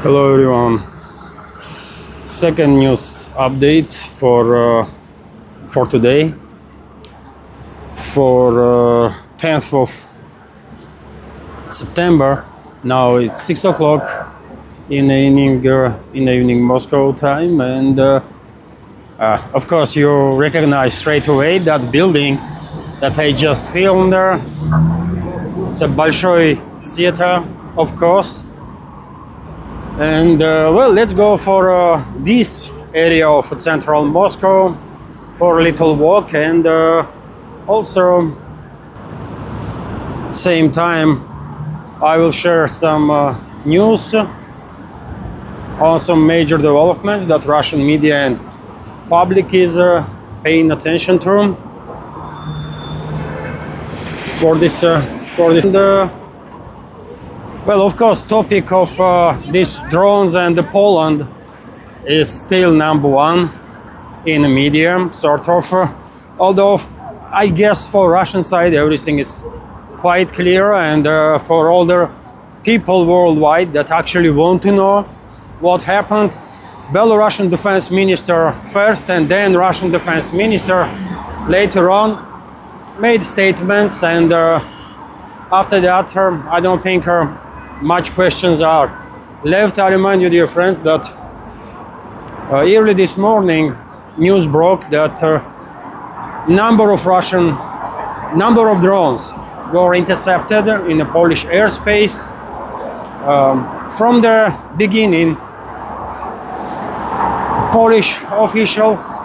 Hello everyone. Second news update for today, for 10th of September. Now it's 6 o'clock in the evening Moscow time, and of course you recognize straight away that building that I just filmed there. It's a Большой theater, of course. And well, let's go for this area of central Moscow for a little walk, and also same time I will share some news on some major developments that Russian media and public is paying attention to for this. Well, of course, topic of these drones and Poland is still number one in the media, sort of. Although I guess for Russian side everything is quite clear, and for all the people worldwide that actually want to know what happened, Belarusian defense minister first, and then Russian defense minister later on made statements, and after that I don't think much questions are left. I remind you, dear friends, that early this morning news broke that number of drones were intercepted in the Polish airspace. From the beginning, Polish officials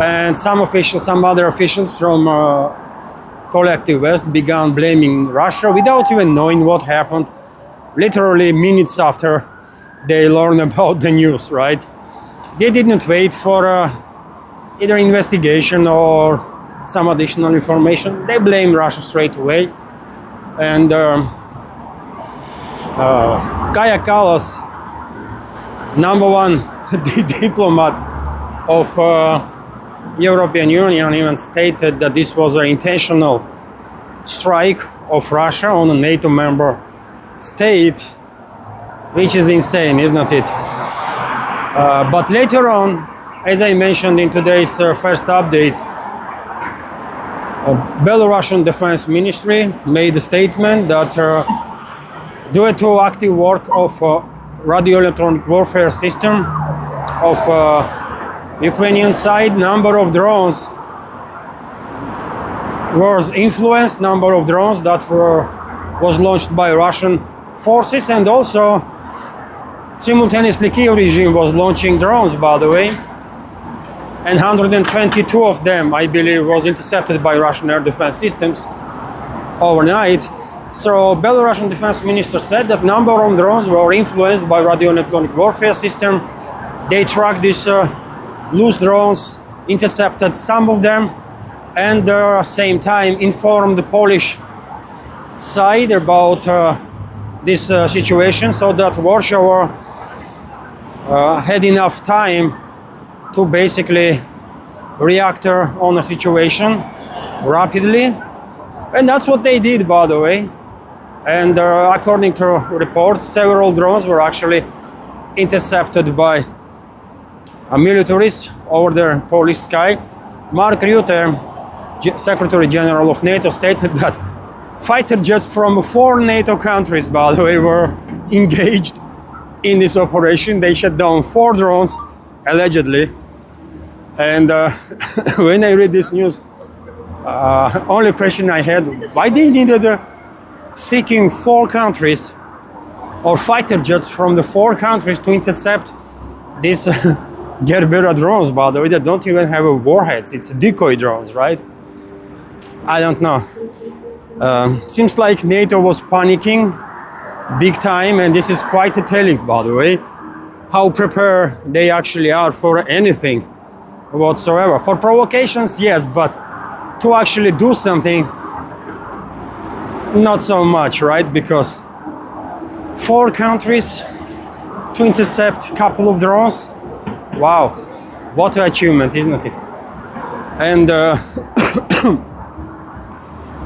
and some other officials from collective West began blaming Russia without even knowing what happened. Literally minutes after they learned about the news, right? They didn't wait for either investigation or some additional information. They blamed Russia straight away. And Kaja Kallas, number one diplomat of European Union, even stated that this was an intentional strike of Russia on a NATO member state, which is insane, isn't it? But later on, as I mentioned in today's first update, Belarusian Defense Ministry made a statement that due to active work of radio electronic warfare system of Ukrainian side, number of drones was influenced, number of drones that was launched by Russian forces, and also simultaneously Kiev regime was launching drones, by the way, and 122 of them, I believe, was intercepted by Russian air defense systems overnight. So Belarusian defense minister said that number of drones were influenced by radio electronic warfare system. They tracked these loose drones, intercepted some of them, and at the same time informed the Polish side about this situation, so that Warsaw had enough time to basically react on the situation rapidly. And that's what they did, by the way. And according to reports, several drones were actually intercepted by militaries over the Polish sky. Mark Rutte, Secretary General of NATO, stated that fighter jets from 4 NATO countries, by the way, were engaged in this operation. They shot down 4 drones, allegedly. And when I read this news, only question I had, why they needed freaking 4 countries or fighter jets from the 4 countries to intercept these Gerbera drones, by the way, that don't even have warheads. It's decoy drones, right? I don't know. Seems like NATO was panicking big time, and this is quite telling, by the way, how prepared they actually are for anything whatsoever. For provocations, yes, but to actually do something, not so much, right? Because 4 countries to intercept a couple of drones, wow, what an achievement, isn't it? And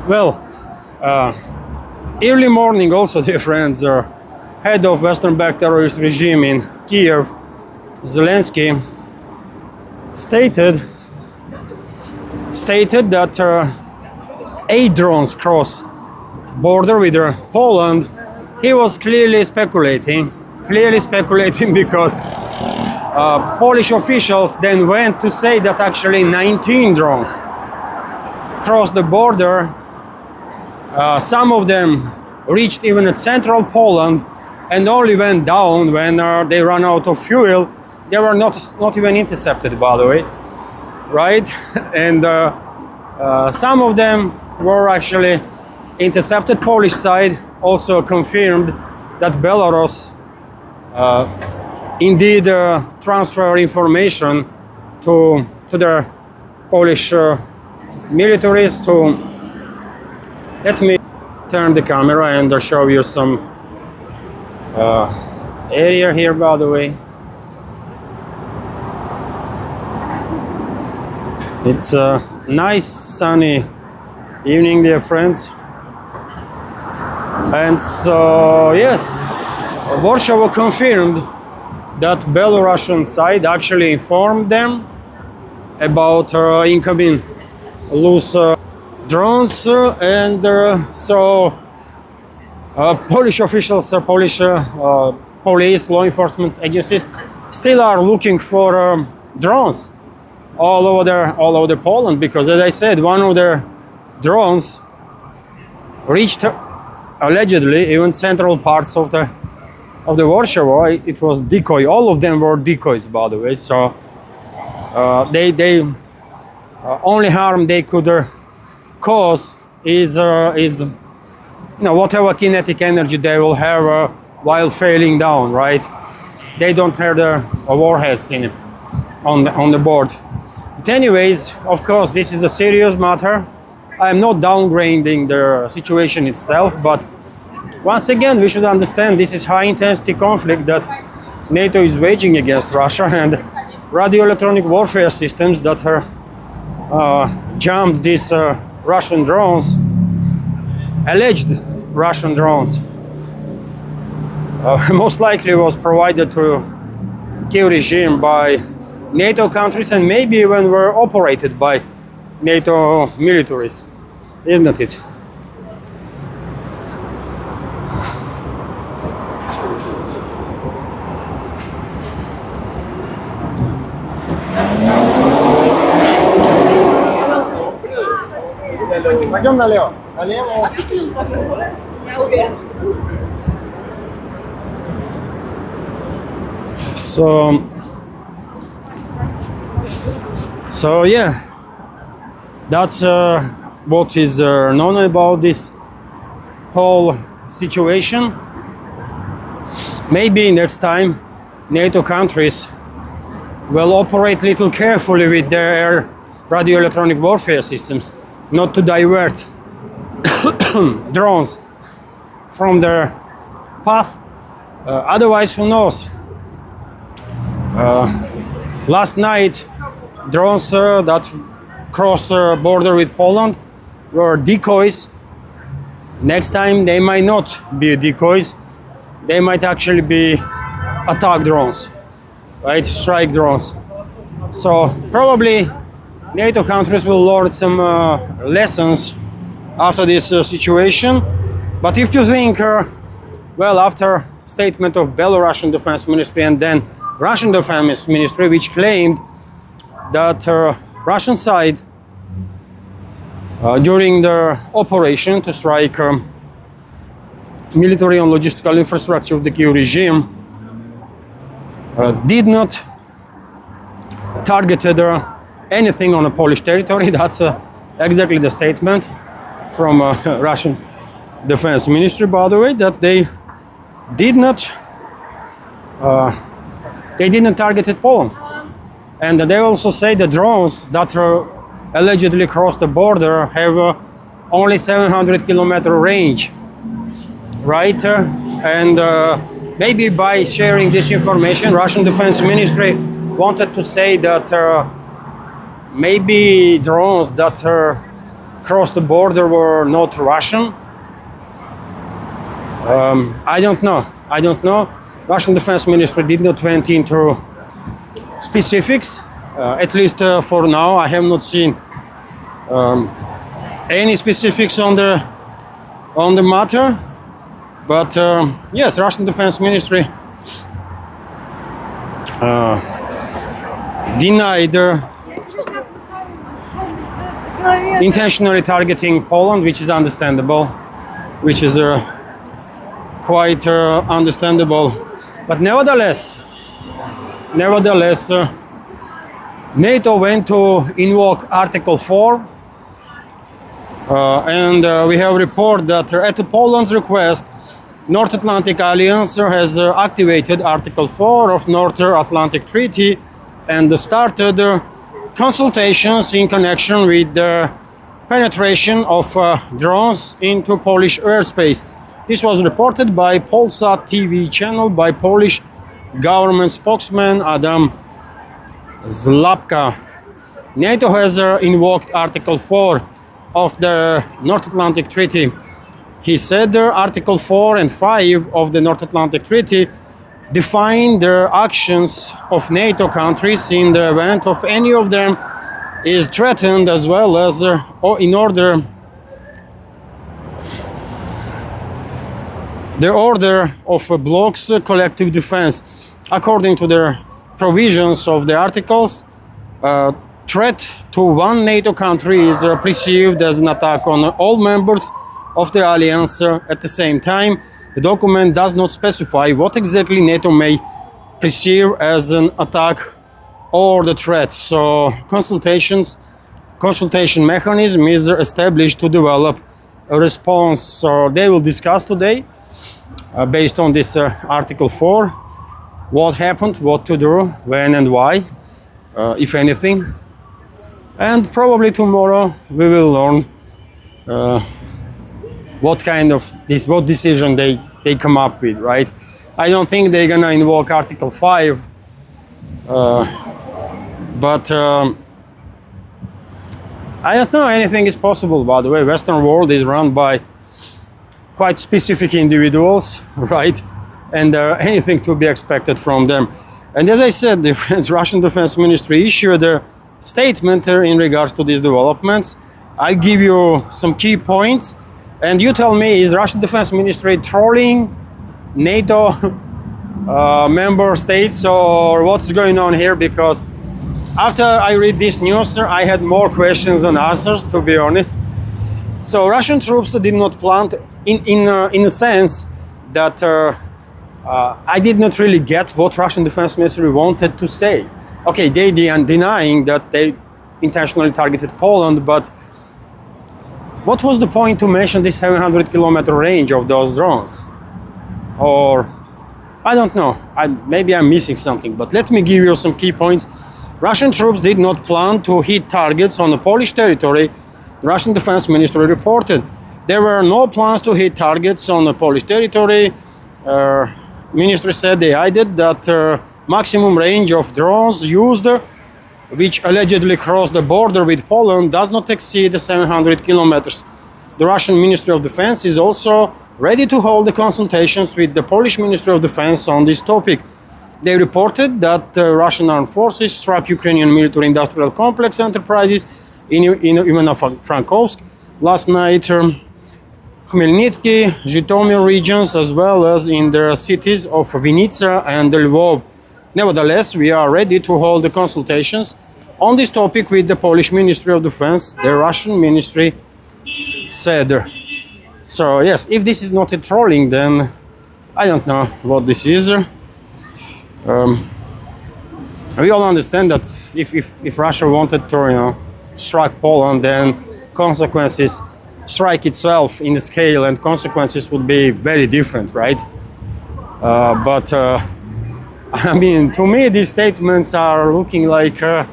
well, early morning also, dear friends, head of Western-backed terrorist regime in Kiev, Zelensky, stated that 8 drones cross border with Poland. He was clearly speculating because Polish officials then went to say that actually 19 drones crossed the border. Some of them reached even at central Poland and only went down when they ran out of fuel. They were not even intercepted, by the way, right? And some of them were actually intercepted. Polish side also confirmed that Belarus indeed transfer information to their Polish militaries. Let me turn the camera and show you some area here, by the way. It's a nice sunny evening, dear friends. And so, yes, Warsaw confirmed that Belarusian side actually informed them about incoming loose drones, and so Polish officials, Polish police, law enforcement agencies still are looking for drones all over Poland, because, as I said, one of their drones reached allegedly even central parts of the Warsaw. It was decoy. All of them were decoys, by the way. So they only harm they could cause is whatever kinetic energy they will have while failing down. Right? They don't have the warheads in it on the board. But anyways, of course, this is a serious matter. I'm not downgrading the situation itself, but once again, we should understand this is high-intensity conflict that NATO is waging against Russia, and radio-electronic warfare systems that jammed these Russian drones, alleged Russian drones, most likely was provided to Kiev regime by NATO countries, and maybe even were operated by NATO militaries, isn't it? Пойдем налево. Налево. So yeah, that's what is known about this whole situation. Maybe next time NATO countries will operate a little carefully with their radio-electronic warfare systems, not to divert drones from their path. Otherwise, who knows? Last night, drones that cross border with Poland were decoys. Next time, they might not be decoys. They might actually be attack drones, right? Strike drones. So probably NATO countries will learn some lessons after this situation. But if you think, well, after statement of Belarusian Defense Ministry and then Russian Defense Ministry, which claimed that Russian side during the operation to strike military and logistical infrastructure of the Kiev regime did not targeted anything on a Polish territory. That's exactly the statement from Russian Defense Ministry, by the way, that they didn't target Poland. And they also say the drones that allegedly crossed the border have only 700-kilometer range, right? And maybe by sharing this information, Russian Defense Ministry wanted to say that maybe drones that crossed the border were not Russian. I don't know. I don't know. Russian Defense Ministry did not went into specifics. At least for now, I have not seen any specifics on the matter. But yes, Russian Defense Ministry denied intentionally targeting Poland, which is understandable, which is quite understandable. But nevertheless, NATO went to invoke Article 4, and we have report that at Poland's request, North Atlantic Alliance has activated Article 4 of North Atlantic Treaty and started consultations in connection with the penetration of drones into Polish airspace. This was reported by Polsat TV channel by Polish government spokesman Adam Zlapka. NATO has invoked Article 4 of the North Atlantic Treaty. He said Article 4 and 5 of the North Atlantic Treaty define the actions of NATO countries in the event of any of them is threatened, as well as in order the order of bloc's collective defense. According to the provisions of the articles, threat to one NATO country is perceived as an attack on all members of the alliance. At the same time, the document does not specify what exactly NATO may perceive as an attack or the threat. So consultation mechanism is established to develop a response. So they will discuss today, based on this Article 4, what happened, what to do, when and why, if anything. And probably tomorrow we will learn what decision they come up with, right? I don't think they're gonna invoke Article 5, but I don't know, anything is possible. By the way, Western world is run by quite specific individuals, right? And anything to be expected from them. And as I said, the Russian Defense Ministry issued a statement in regards to these developments. I'll give you some key points, and you tell me, is Russian Defense Ministry trolling NATO member states, or what's going on here? Because after I read this news, I had more questions than answers, to be honest. So Russian troops did not plant in a sense that I did not really get what Russian Defense Ministry wanted to say. Okay, they are denying that they intentionally targeted Poland, but what was the point to mention this 700-kilometer range of those drones? Or I don't know, maybe I'm missing something, but let me give you some key points. Russian troops did not plan to hit targets on the Polish territory, the Russian Defense Ministry reported. There were no plans to hit targets on the Polish territory. Ministry said they added that maximum range of drones used, which allegedly crossed the border with Poland, does not exceed 700 kilometers. The Russian Ministry of Defense is also ready to hold the consultations with the Polish Ministry of Defense on this topic. They reported that Russian armed forces struck Ukrainian military-industrial complex enterprises in Ivano-Frankivsk last night, Khmelnytsky, Zhytomyr regions, as well as in the cities of Vinnytsia and Lvov. Nevertheless, we are ready to hold the consultations on this topic with the Polish Ministry of Defense, the Russian ministry said. So yes, if this is not a trolling, then I don't know what this is. We all understand that if Russia wanted to, strike Poland, then consequences strike itself in the scale, and consequences would be very different, right? But I mean, to me, these statements are looking like I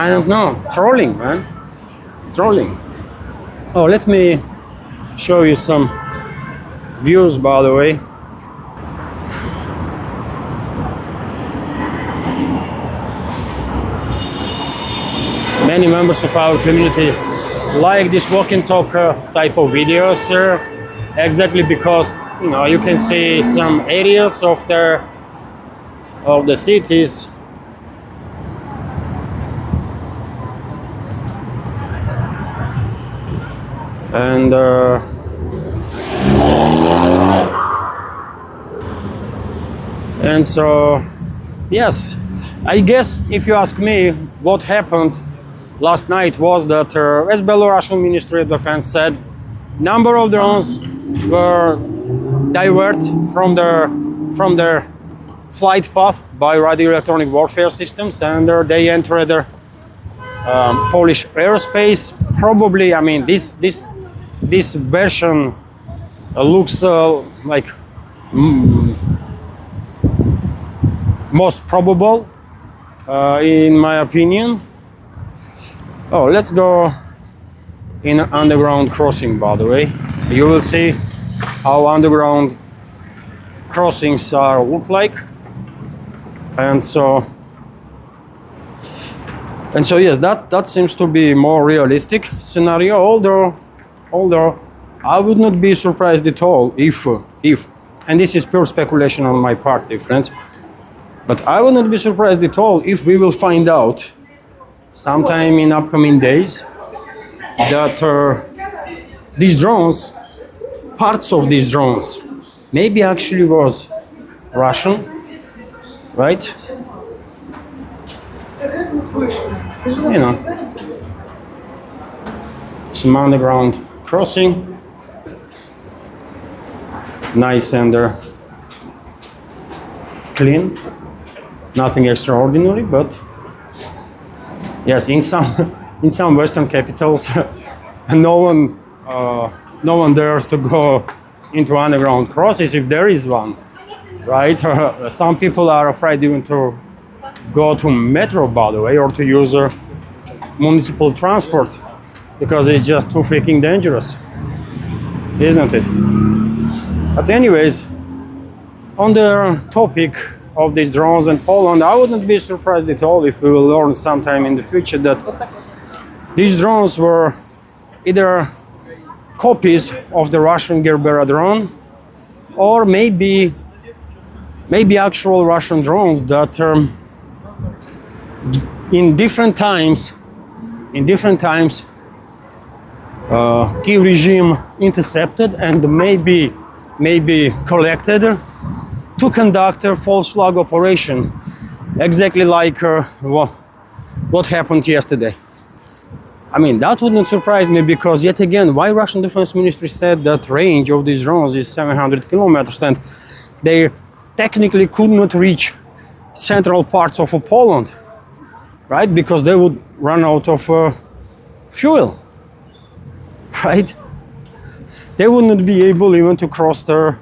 don't know, trolling, man, trolling. Oh, let me show you some views, by the way. Many members of our community like this walk and talk type of videos, exactly because You know, you can see some areas of the cities. And so, yes, I guess if you ask me, what happened last night was that, as Belarusian Ministry of Defense said, number of drones were diverted from their flight path by radio electronic warfare systems, and they entered the Polish airspace. Probably, I mean, this version looks like most probable, in my opinion. Oh, let's go in an underground crossing, by the way. You will see how underground crossings look like. And so yes, that seems to be more realistic scenario, although I would not be surprised at all if, and this is pure speculation on my part, dear friends, but I would not be surprised at all if we will find out sometime in upcoming days that these drones, parts of these drones, maybe actually was Russian, right? You know, some underground crossing, nice and clean, nothing extraordinary, but yes, in some Western capitals, no one dares to go into underground crosses if there is one, right? Some people are afraid even to go to metro, by the way, or to use municipal transport because it's just too freaking dangerous, isn't it? But anyways, on the topic of these drones in Poland, I wouldn't be surprised at all if we will learn sometime in the future that these drones were either copies of the Russian Gerbera drone, or maybe actual Russian drones that in different times Kiev regime intercepted and maybe collected to conduct a false flag operation, exactly like what happened yesterday. I mean, that would not surprise me, because yet again, why Russian Defense Ministry said that range of these drones is 700 kilometers and they technically could not reach central parts of Poland, right? Because they would run out of fuel, right? They would not be able even to cross the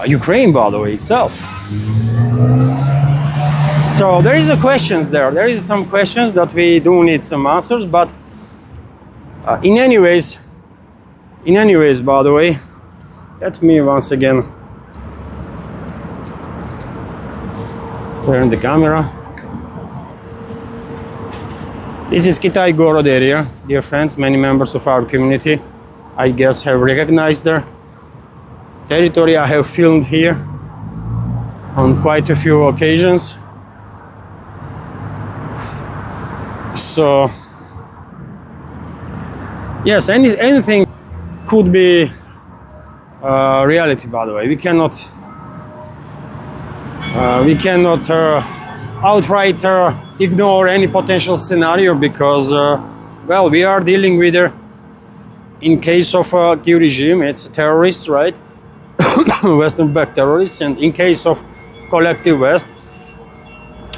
Ukraine, by the way, itself. So there is a questions there. There is some questions that we do need some answers, but in any ways, by the way, let me once again turn the camera. This is Kitai Gorod area, dear friends. Many members of our community, I guess, have recognized the territory. I have filmed here on quite a few occasions. So yes, anything could be reality, by the way. We cannot outright ignore any potential scenario, because well, we are dealing with in case of Kiev regime, it's terrorists, right? Western backed terrorists, and in case of collective West,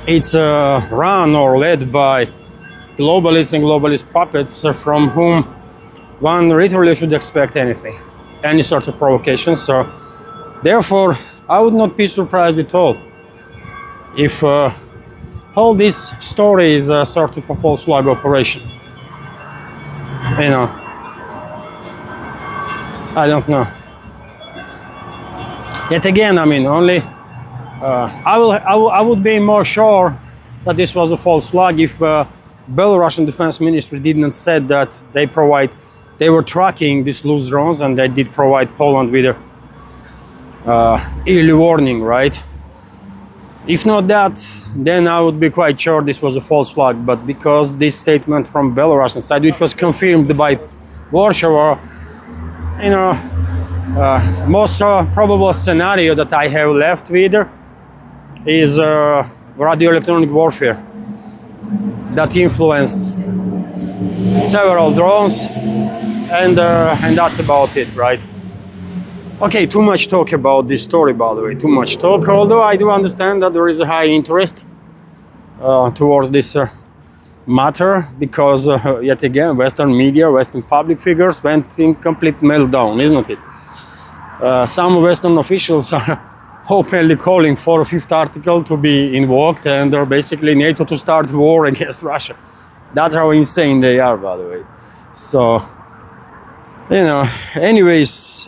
it's run or led by globalists and globalist puppets from whom one literally should expect anything, any sort of provocation. So therefore, I would not be surprised at all if all this story is a sort of a false flag operation. You know, I don't know. Yet again, I mean, only I would be more sure that this was a false flag if Belarusian Defense Ministry didn't say that they were tracking these loose drones, and they did provide Poland with early warning, right? If not that, then I would be quite sure this was a false flag. But because this statement from Belarusian side, which was confirmed by Warsaw, you know, most probable scenario that I have left with is radio electronic warfare that influenced several drones, and that's about it, right? Okay, too much talk about this story, by the way, too much talk, although I do understand that there is a high interest towards this matter, because yet again, Western media, Western public figures went in complete meltdown, isn't it? Some Western officials are openly calling for a fifth article to be invoked, and they're basically NATO to start war against Russia. That's how insane they are, by the way. So, you know, anyways,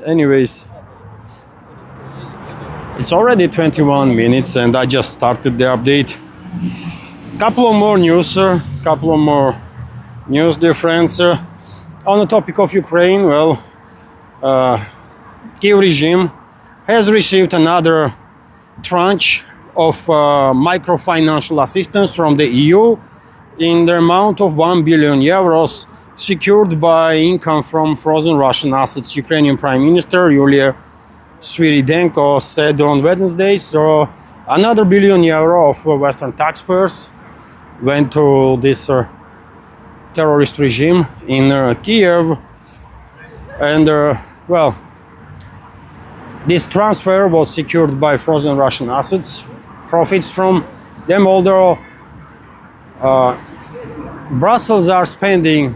it's already 21 minutes and I just started the update. Couple of more news, dear friends. On the topic of Ukraine, well, Kiev regime has received another tranche of microfinancial assistance from the EU in the amount of 1 billion euros, secured by income from frozen Russian assets, Ukrainian Prime Minister Yulia Sviridenko said on Wednesday. So another €1 billion of Western taxpayers went to this terrorist regime in Kiev. And well, this transfer was secured by frozen Russian assets, profits from them, although Brussels are spending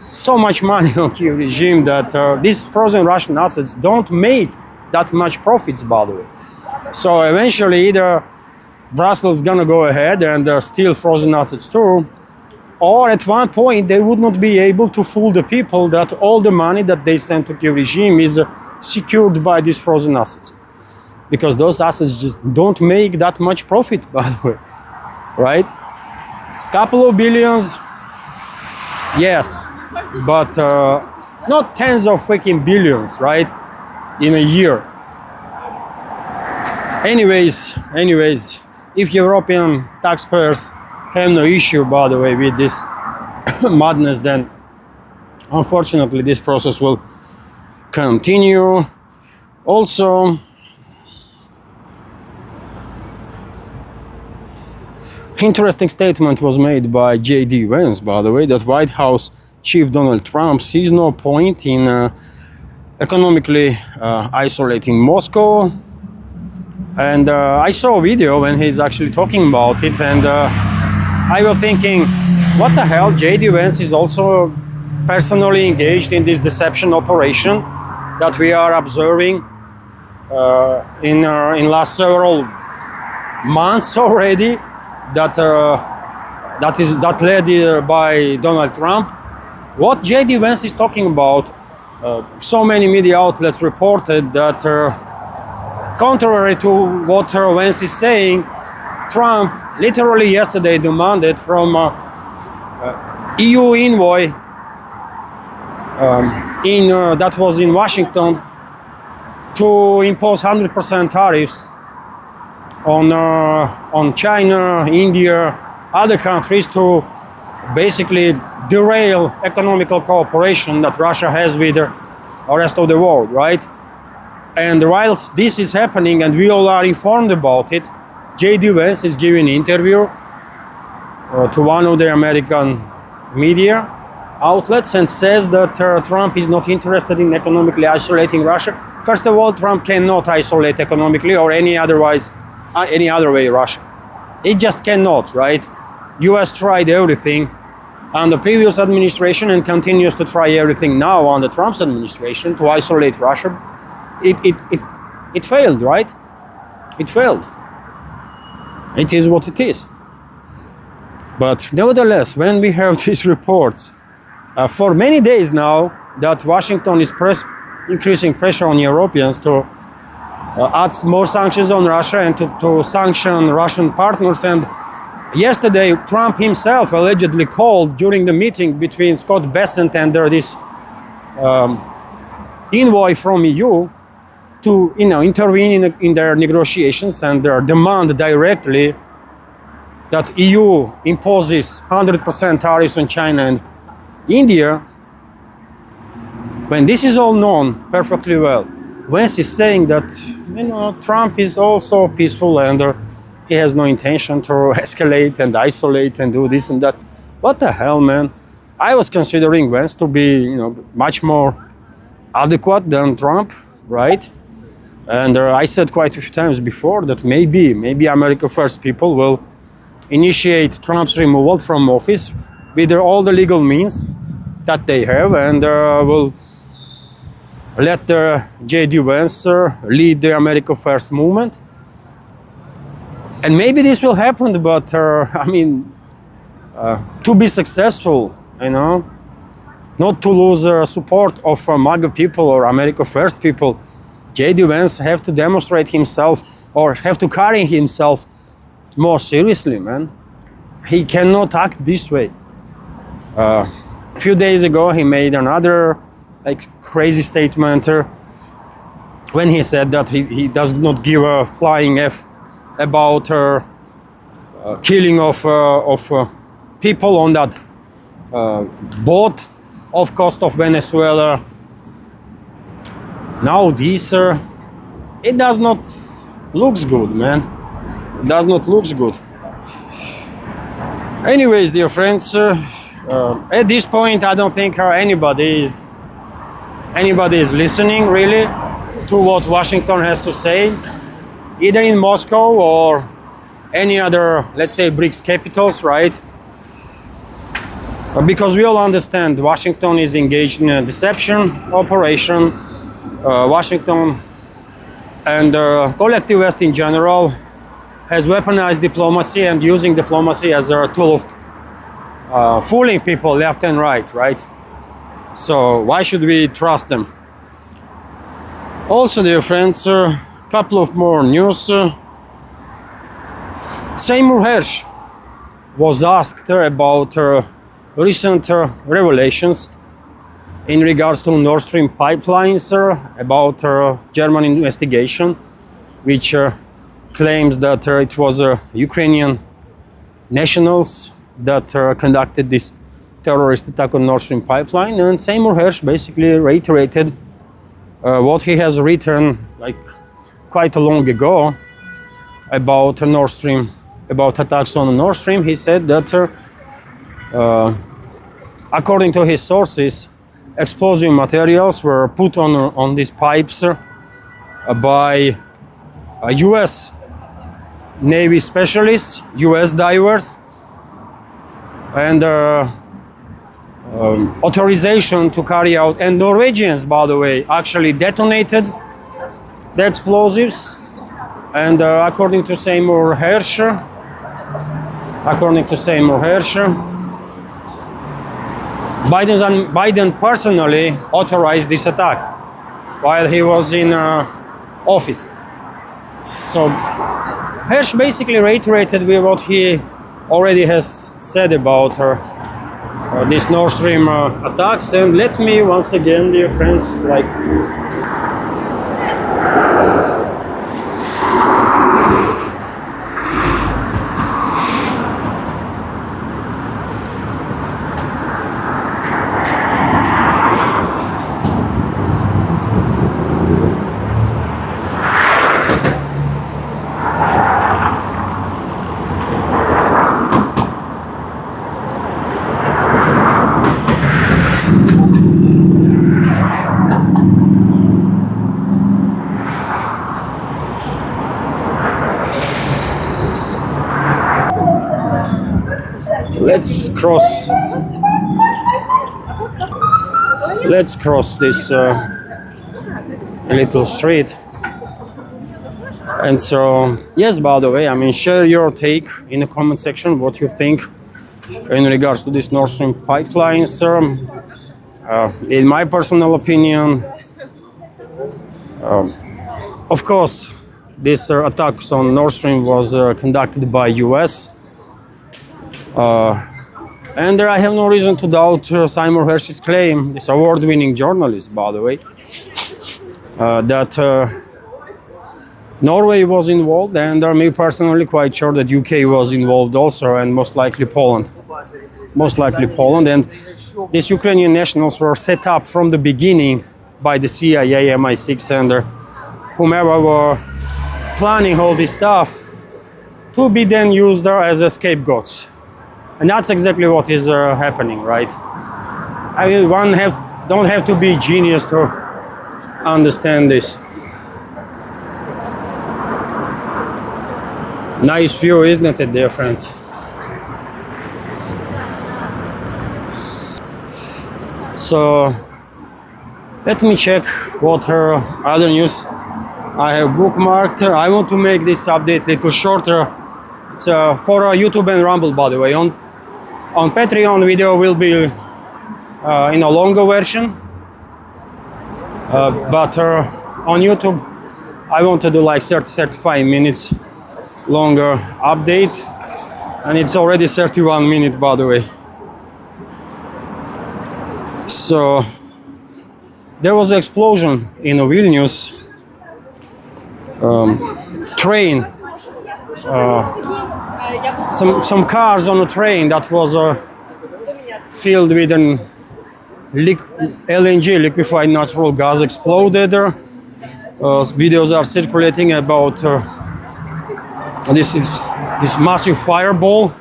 so much money on Kiev regime that these frozen Russian assets don't make that much profits, by the way. So eventually either Brussels gonna go ahead and steal frozen assets too, or at one point they would not be able to fool the people that all the money that they send to Kiev regime is secured by these frozen assets, because those assets just don't make that much profit, by the way, right? Couple of billions, yes, but not tens of freaking billions, right, in a year. Anyways, if European taxpayers have no issue, by the way, with this madness, then unfortunately this process will continue. Also, interesting statement was made by JD Vance, by the way, that White House Chief Donald Trump sees no point in economically isolating Moscow. And I saw a video when he's actually talking about it, and I was thinking, what the hell, JD Vance is also personally engaged in this deception operation that we are observing in last several months already, that led by Donald Trump. What JD Vance is talking about, so many media outlets reported that contrary to what Vance is saying, Trump literally yesterday demanded from EU envoy that was in Washington to impose 100% tariffs on China, India, other countries, to basically derail economical cooperation that Russia has with the rest of the world, right? And whilst this is happening and we all are informed about it, JD Vance is giving an interview to one of the American media outlets and says that Trump is not interested in economically isolating Russia. First of all, Trump cannot isolate economically or any other way Russia. It just cannot, right? US tried everything on the previous administration and continues to try everything now on the Trump's administration to isolate Russia. It failed, right? It failed. It is what it is. But nevertheless, when we have these reports for many days now that Washington is increasing pressure on Europeans to add more sanctions on Russia and to sanction Russian partners, and yesterday Trump himself allegedly called during the meeting between Scott Bessent and this envoy from EU to, intervene in their negotiations and demand directly that EU imposes 100% tariffs on China and India, when this is all known perfectly well, Vance is saying that, Trump is also peaceful and he has no intention to escalate and isolate and do this and that. What the hell, man? I was considering Vance to be, much more adequate than Trump, right? And I said quite a few times before that maybe America First people will initiate Trump's removal from office with all the legal means that they have, and will let JD Vance lead the America First movement. And maybe this will happen, but to be successful, not to lose support of MAGA people or America First people, JD Vance have to demonstrate himself or have to carry himself more seriously, man. He cannot act this way. A few days ago, he made another crazy statement when he said that he does not give a flying F about killing of people on that boat off coast of Venezuela. Now this, it does not looks good, man. It does not looks good. Anyways, dear friends, at this point, I don't think anybody is listening really to what Washington has to say, either in Moscow or any other, let's say, BRICS capitals, right? Because we all understand Washington is engaged in a deception operation. Washington and collective West in general has weaponized diplomacy and using diplomacy as a tool of fooling people left and right? So why should we trust them? Also, dear friends, a couple of more news. Seymour Hersh was asked about recent revelations in regards to Nord Stream pipelines, about German investigation, which claims that it was Ukrainian nationals that conducted this terrorist attack on Nord Stream pipeline. And Seymour Hersh basically reiterated what he has written quite a long ago about Nord Stream, about attacks on Nord Stream. He said that according to his sources, explosive materials were put on these pipes by US Navy specialists, US divers, and authorization to carry out, and Norwegians, by the way, actually detonated the explosives. And according to Seymour Hersh, Biden personally authorized this attack while he was in office. So Hersh basically reiterated with what he already has said about these Nord Stream attacks. And let me once again, dear friends, let's cross this little street. And so, yes, by the way, share your take in the comment section what you think in regards to these Nord Stream pipelines. In my personal opinion, of course, this attacks on Nord Stream was conducted by US. And I have no reason to doubt Seymour Hersh's claim, this award-winning journalist, by the way, that Norway was involved, and me personally quite sure that UK was involved also, and most likely Poland. Most likely Poland. And these Ukrainian nationals were set up from the beginning by the CIA, MI6, and whomever were planning all this stuff to be then used as scapegoats. And that's exactly what is happening, right? I mean, don't have to be genius to understand this. Nice view, isn't it, dear friends? So let me check what other news I have bookmarked. I want to make this update a little shorter. It's for YouTube and Rumble, by the way. On Patreon, video will be in a longer version, but on YouTube I want to do like 35 minutes longer update, and it's already 31 minutes, by the way. So there was an explosion in Vilnius train, some cars on a train that was filled with an LNG, liquefied natural gas, exploded. Videos are circulating about this massive fireball.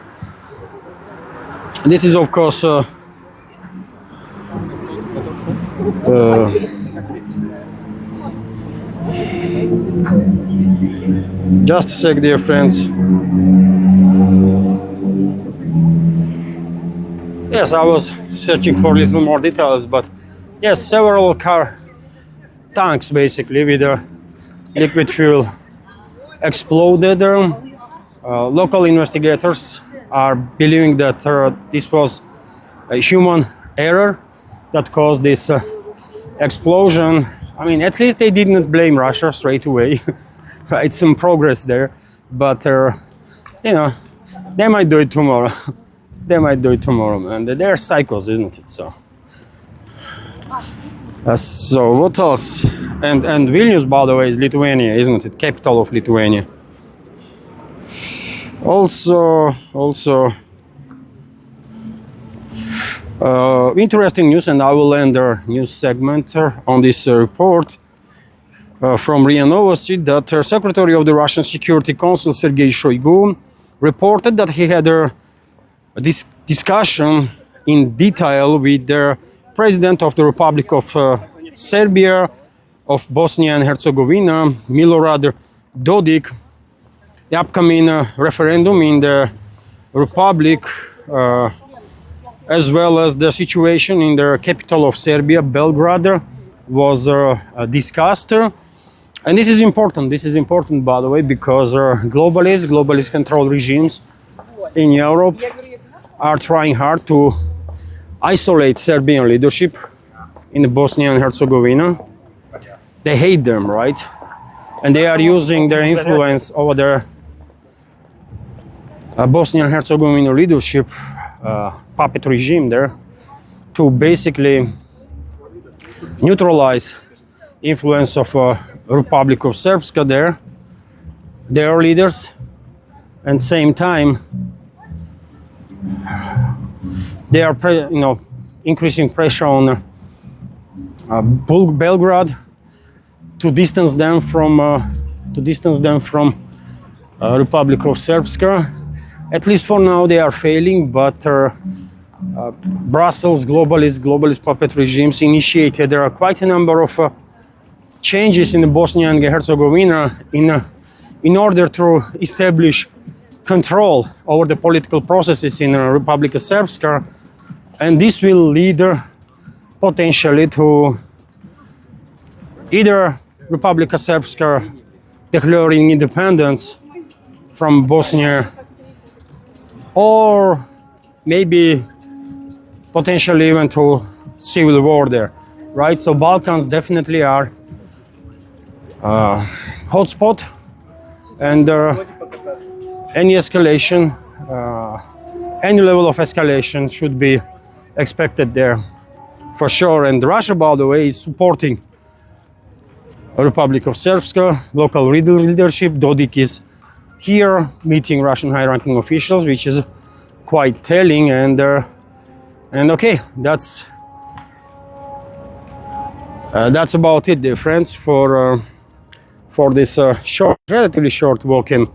This is of course just a sec, dear friends. Yes, I was searching for a little more details, but yes, several car tanks basically with liquid fuel exploded. Local investigators are believing that this was a human error that caused this explosion. I mean, at least they didn't blame Russia straight away. Right, some progress there, but you know, they might do it tomorrow. They might do it tomorrow, man. They're psychos, isn't it? So what else? And Vilnius, by the way, is Lithuania, isn't it? Capital of Lithuania. Also interesting news, and I will end our news segment on this report from RIA Novosti, that Secretary of the Russian Security Council Sergei Shoigu reported that he had this discussion in detail with the President of the Republic of Serbia, of Bosnia and Herzegovina, Milorad Dodik. The upcoming referendum in the Republic, as well as the situation in the capital of Serbia, Belgrade, was discussed. And this is important. This is important, by the way, because globalist control regimes in Europe are trying hard to isolate Serbian leadership in Bosnia and Herzegovina. They hate them, right? And they are using their influence over their Bosnia and Herzegovina leadership, puppet regime there, to basically neutralize influence of Republic of Srpska there, their leaders, and same time they are increasing pressure on Belgrade to distance them from Republic of Srpska. At least for now they are failing, but Brussels globalist puppet regimes initiated quite a number of changes in Bosnia and Herzegovina in order to establish control over the political processes in Republika Srpska, and this will lead potentially to either Republika Srpska declaring independence from Bosnia, or maybe potentially even to civil war there, right? So Balkans definitely are hotspot, and any escalation, any level of escalation should be expected there for sure. And Russia, by the way, is supporting Republic of Srpska, local leadership. Dodik is here meeting Russian high-ranking officials, which is quite telling. And okay, that's about it, dear friends, for this relatively short walk-in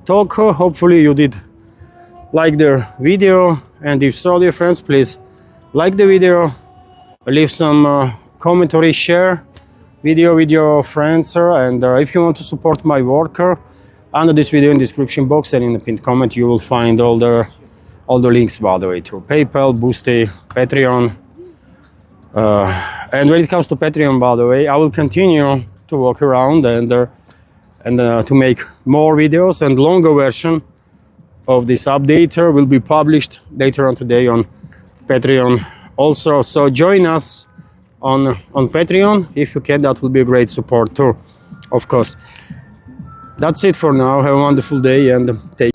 talk. Hopefully you did like the video, and if so, dear friends, please like the video, leave some commentary, share video with your friends, and if you want to support my work, under this video in the description box and in the pinned comment you will find all the links, by the way, to PayPal, Boosty, Patreon. And when it comes to Patreon, by the way, I will continue to walk around and to make more videos, and longer version of this update will be published later on today on Patreon also. So join us on Patreon if you can. That will be a great support too, of course. That's it for now. Have a wonderful day and take